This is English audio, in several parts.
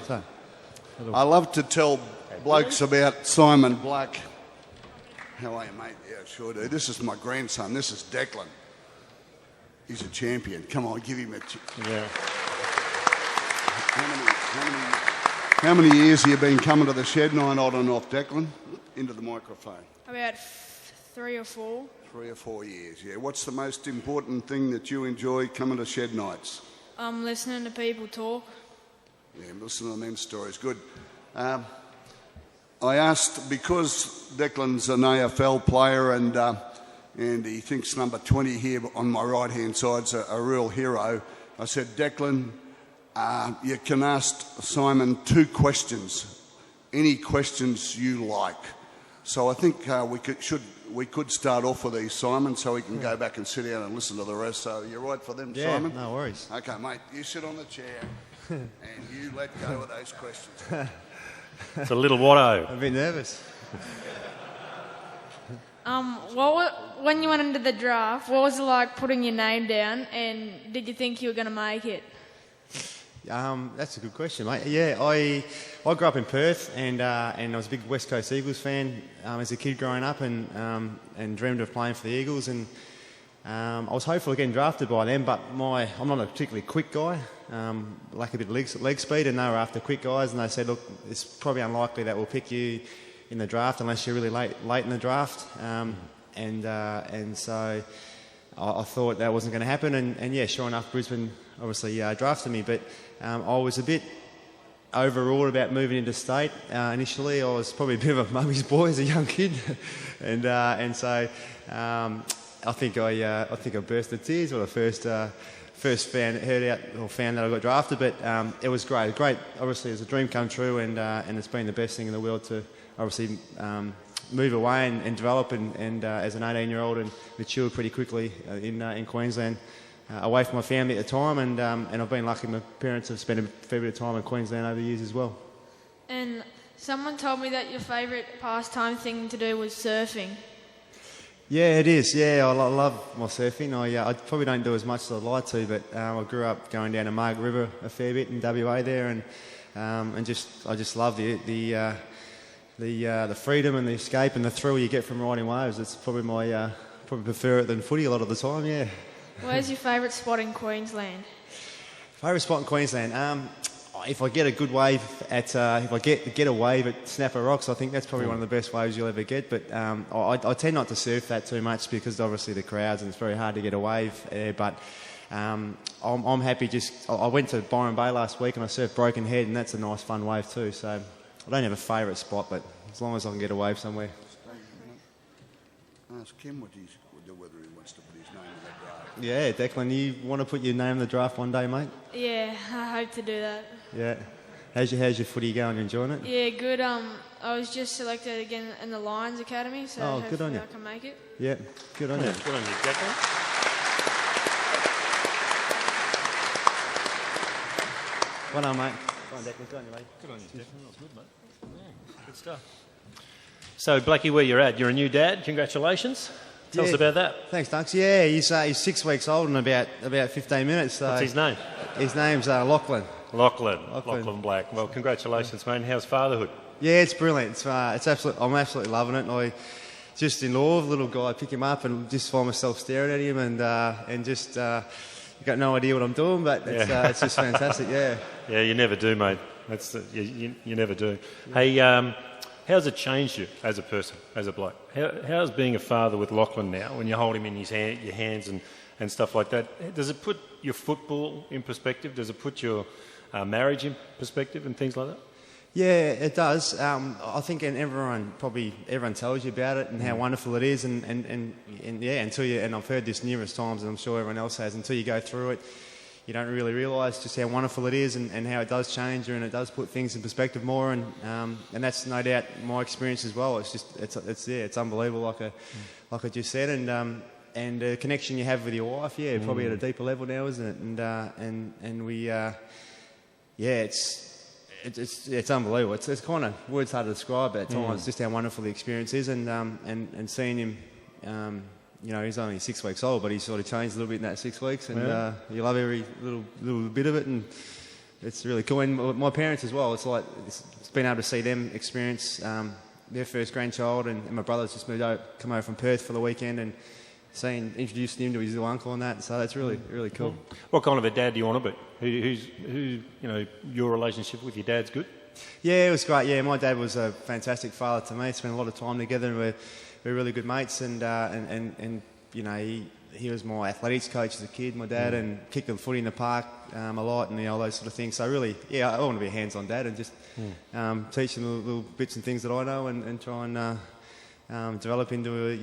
So, I love to tell blokes about Simon Black. How are you, mate? Yeah, sure do. This is my grandson. This is Declan. He's a champion. Come on, give him a... Yeah. How many years have you been coming to the shed, 9 on and off, Declan? Into the microphone. About 3 or 4. 3 or 4 years, yeah. What's the most important thing that you enjoy coming to shed nights? Listening to people talk. Yeah, listening to men's stories. Good. I asked, because Declan's an AFL player and he thinks number 20 here on my right-hand side's a real hero, I said, Declan, you can ask Simon 2 questions, any questions you like. So I think we could start off with these, Simon, so he can go back and sit down and listen to the rest. So you're right for them, Simon? Yeah, no worries. Okay, mate, you sit on the chair and you let go of those questions. It's a little Watto. I'm a bit nervous. When you went into the draft, what was it like putting your name down, and did you think you were going to make it? That's a good question, mate. Yeah, I grew up in Perth, and I was a big West Coast Eagles fan as a kid growing up, and dreamed of playing for the Eagles. And I was hopeful of getting drafted by them, but I'm not a particularly quick guy. Lack a bit of leg speed, and they were after quick guys, and they said, look, it's probably unlikely that we'll pick you in the draft unless you're really late in the draft. And so I thought that wasn't going to happen, and yeah, sure enough, Brisbane obviously drafted me, but I was a bit overawed about moving into state. Initially, I was probably a bit of a mummy's boy as a young kid, and so I think I burst into tears when I first found that I got drafted. But it was great. Obviously, it was a dream come true, and it's been the best thing in the world to obviously move away and develop and as an 18-year-old and mature pretty quickly in Queensland. Away from my family at the time, and I've been lucky my parents have spent a fair bit of time in Queensland over the years as well. And someone told me that your favourite pastime thing to do was surfing. Yeah, it is. Yeah, I love my surfing. I probably don't do as much as I'd like to, but I grew up going down to Margaret River a fair bit in WA there, and I just love the freedom and the escape and the thrill you get from riding waves. It's probably probably prefer it than footy a lot of the time. Yeah. Where's your favourite spot in Queensland? Favourite spot in Queensland? If I get a good wave if I get a wave at Snapper Rocks, I think that's probably one of the best waves you'll ever get. But I tend not to surf that too much because obviously the crowds and it's very hard to get a wave there. But I'm happy I went to Byron Bay last week and I surfed Broken Head, and that's a nice fun wave too. So I don't have a favourite spot, but as long as I can get a wave somewhere. Ask Kim whether he wants to put his name in that draft. Yeah, Declan, you want to put your name in the draft one day, mate? Yeah, I hope to do that. Yeah. How's your footy going? You enjoying it? Yeah, good. I was just selected again in the Lions Academy, so hopefully good on you. I can make it. Yeah, good on you. Good on you, Declan. Well done, mate. Go on, Declan. Good on you, mate. Good on you, Declan. That was good, mate. Yeah, good stuff. So, Blackie, where you're at, you're a new dad. Congratulations. Tell us about that. Thanks, Dunks. Yeah, he's 6 weeks old in about 15 minutes. So what's his name? His name's Lachlan. Lachlan Black. Well, congratulations, mate. How's fatherhood? Yeah, it's brilliant. I'm absolutely loving it. And I just in awe of the little guy. I pick him up and just find myself staring at him and just got no idea what I'm doing, but it's just fantastic. Yeah. Yeah, you never do, mate. You never do. Hey. How's it changed you as a person, as a bloke? How's being a father with Lachlan now, when you hold him in your hands and stuff like that? Does it put your football in perspective? Does it put your marriage in perspective and things like that? Yeah, it does. I think everyone tells you about it and how wonderful it is, and until you, and I've heard this numerous times, and I'm sure everyone else has, until you go through it, you don't really realise just how wonderful it is and how it does change you, and it does put things in perspective more, and that's no doubt my experience as well. It's unbelievable, like I just said, and the connection you have with your wife, probably at a deeper level now, isn't it? And we, it's unbelievable. It's kind of words hard to describe at times, just how wonderful the experience is, and seeing him. He's only 6 weeks old, but he's sort of changed a little bit in that 6 weeks, and you love every little bit of it, and it's really cool. And my parents as well. It's like it's been able to see them experience their first grandchild, and my brother's just come over from Perth for the weekend and introduced him to his little uncle and that. So that's really cool. What kind of a dad do you want to be? Who your relationship with your dad's good? Yeah, it was great. Yeah, my dad was a fantastic father to me. Spent a lot of time together, and we're really good mates. And he was my athletics coach as a kid, my dad, and kicked the footy in the park a lot, and all those sort of things. So really, I want to be a hands-on dad and just teach them the little bits and things that I know, and try and develop into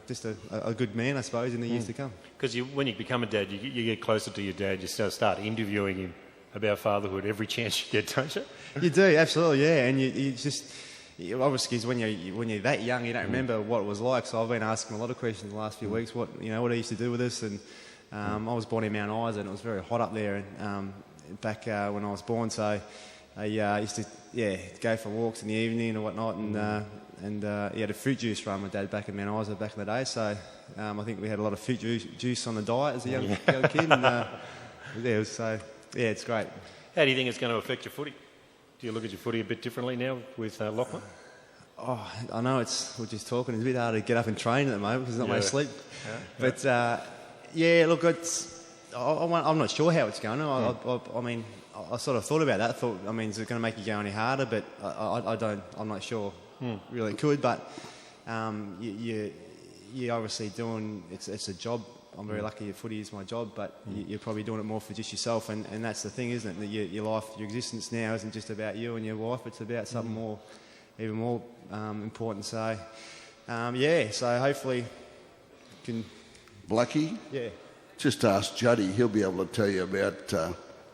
just a good man, I suppose, in the years to come. Because when you become a dad, you get closer to your dad. You start interviewing him about fatherhood every chance you get, don't you? You do, absolutely, yeah. And you just obviously, when you're that young, you don't remember what it was like. So I've been asking a lot of questions the last few weeks. What he used to do with us, and I was born in Mount Isa, and it was very hot up there, and back when I was born. So I used to go for walks in the evening and whatnot, and he had a fruit juice run, my dad, back in Mount Isa back in the day. So I think we had a lot of fruit juice on the diet as a young kid, and it's great. How do you think it's going to affect your footy? Do you look at your footy a bit differently now with Lachlan? Oh, I know we're just talking. It's a bit hard to get up and train at the moment because there's not much sleep. But look, I'm not sure how it's going. I mean, I sort of thought about that. Is it going to make you go any harder? But I'm not sure. Really could. But you're obviously doing. It's a job. I'm very lucky your footy is my job, but you're probably doing it more for just yourself, and that's the thing, isn't it? That your life, your existence now isn't just about you and your wife, it's about something even more important. So, so hopefully can... Blackie? Yeah. Just ask Juddy, he'll be able to tell you about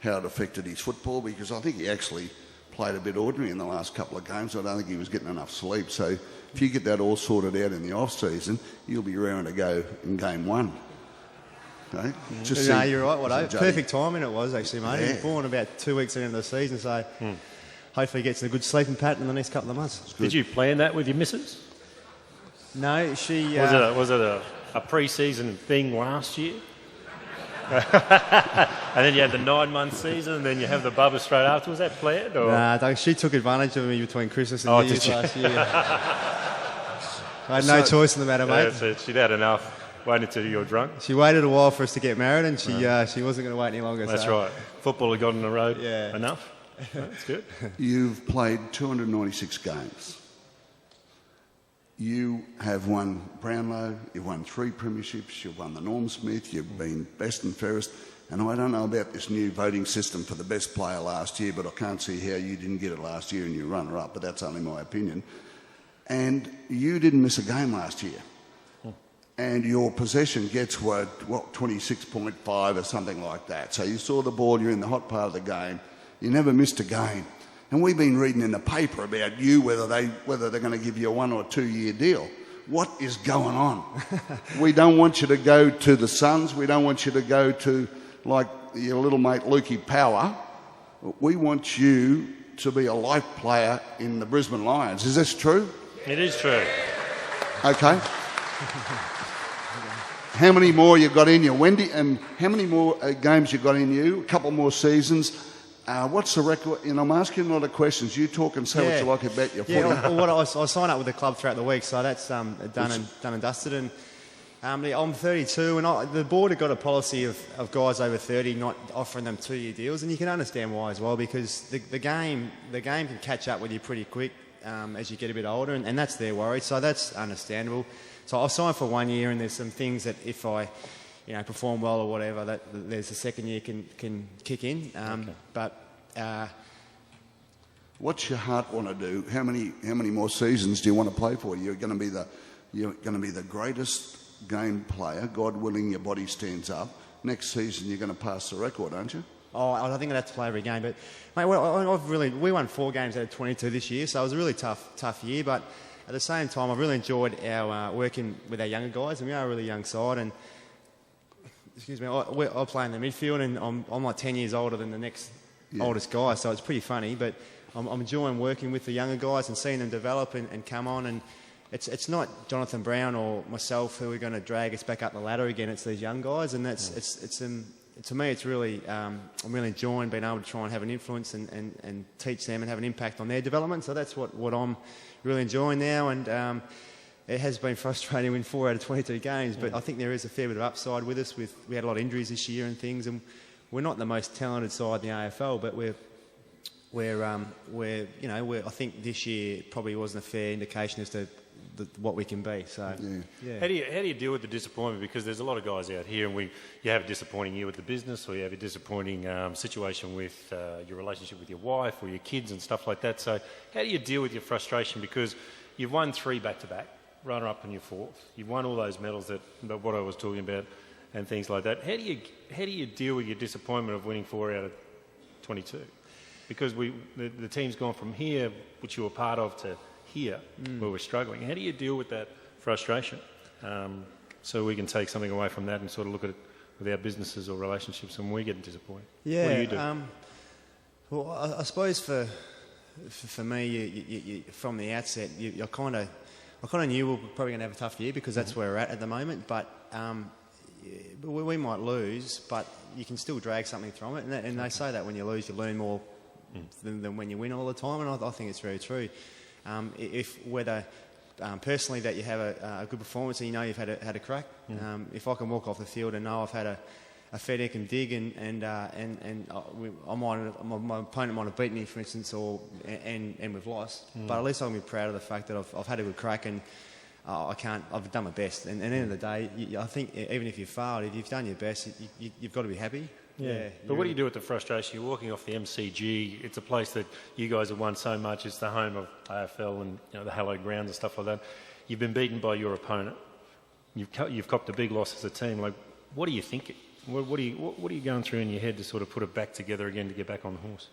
how it affected his football, because I think he actually played a bit ordinary in the last couple of games. I don't think he was getting enough sleep. So if you get that all sorted out in the off-season, you'll be raring to go in game one. Okay? You're right. Perfect timing it was, actually, mate. He was born about 2 weeks into the season, so hopefully he gets in a good sleeping pattern in the next couple of months. Did you plan that with your missus? No, she... Was it a pre-season thing last year? And then you had the 9-month season, and then you have the bubba straight after. Was that planned? Or? Nah, she took advantage of me between Christmas and New Year's last year. I had no choice in the matter, mate. So she'd had enough. Waiting until you were drunk. She waited a while for us to get married, and she wasn't going to wait any longer. That's right. Football had got on the road enough. That's good. You've played 296 games. You have won Brownlow, you've won 3 premierships, you've won the Norm Smith, you've been best and fairest. And I don't know about this new voting system for the best player last year, but I can't see how you didn't get it last year and you runner-up, but that's only my opinion. And you didn't miss a game last year. And your possession gets, 26.5 or something like that. So you saw the ball, you're in the hot part of the game, you never missed a game. And we've been reading in the paper about you, whether they're going to give you a 1 or 2 year deal. What is going on? We don't want you to go to the Suns, we don't want you to go to, like, your little mate Lukey Power. We want you to be a life player in the Brisbane Lions. Is this true? It is true. Okay. How many more you got in you, Wendy? And how many more games you got in you? A couple more seasons. What's the record? I'm asking a lot of questions. You talk and say what you like about your footy. I sign up with the club throughout the week, so that's done and dusted. And I'm 32, and the board have got a policy of guys over 30 not offering them 2 year deals, and you can understand why as well, because the game can catch up with you pretty quick as you get a bit older, and that's their worry. So that's understandable. So I'll sign for 1 year, and there's some things that if I, perform well or whatever, that there's a second year can kick in. But what's your heart want to do? How many more seasons do you want to play for? You're going to be the greatest game player. God willing, your body stands up. Next season, you're going to pass the record, aren't you? Oh, I think I'd have to play every game. But mate, we won 4 games out of 22 this year, so it was a really tough year. But at the same time, I've really enjoyed our working with our younger guys, and we are a really young side. And I play in the midfield, and I'm like 10 years older than the next oldest guy, so it's pretty funny. But I'm enjoying working with the younger guys and seeing them develop and come on. And it's not Jonathan Brown or myself who are going to drag us back up the ladder again. It's these young guys, and it's to me, it's really, I'm really enjoying being able to try and have an influence and teach them and have an impact on their development. So that's what I'm really enjoying now. And it has been frustrating in 4 out of 22 games, but I think there is a fair bit of upside with us. We had a lot of injuries this year and things, and we're not the most talented side in the AFL, but I think this year probably wasn't a fair indication as to what we can be. So, yeah. How do you deal with the disappointment? Because there's a lot of guys out here, and you have a disappointing year with the business, or you have a disappointing situation with your relationship with your wife or your kids and stuff like that. So, how do you deal with your frustration? Because you've won 3 back-to-back, runner-up in your 4th. You've won all those medals that what I was talking about and things like that. How do you deal with your disappointment of winning 4 out of 22? Because the team's gone from here, which you were part of, to here, where we're struggling. How do you deal with that frustration? So we can take something away from that and sort of look at it with our businesses or relationships when we get disappointed. Yeah. What do you do? Well, I suppose for me, you, from the outset, I kind of knew we were probably going to have a tough year because that's where we're at the moment. But we might lose, but you can still drag something from it. And they say that when you lose, you learn more than when you win all the time. And I think it's very true. Personally that you have a good performance and you know you've had a crack. If I can walk off the field and know I've had a fair deck and dig and my opponent might have beaten me, for instance, and we've lost, but at least I'll be proud of the fact that I've had a good crack and I've done my best. And at the end of the day, I think even if you've failed, if you've done your best, you've got to be happy. Yeah. But what do you do with the frustration? You're walking off the MCG. It's a place that you guys have won so much. It's the home of AFL and the hallowed grounds and stuff like that. You've been beaten by your opponent. You've copped a big loss as a team. Like, what are you thinking? What are you going through in your head to sort of put it back together again to get back on the horse?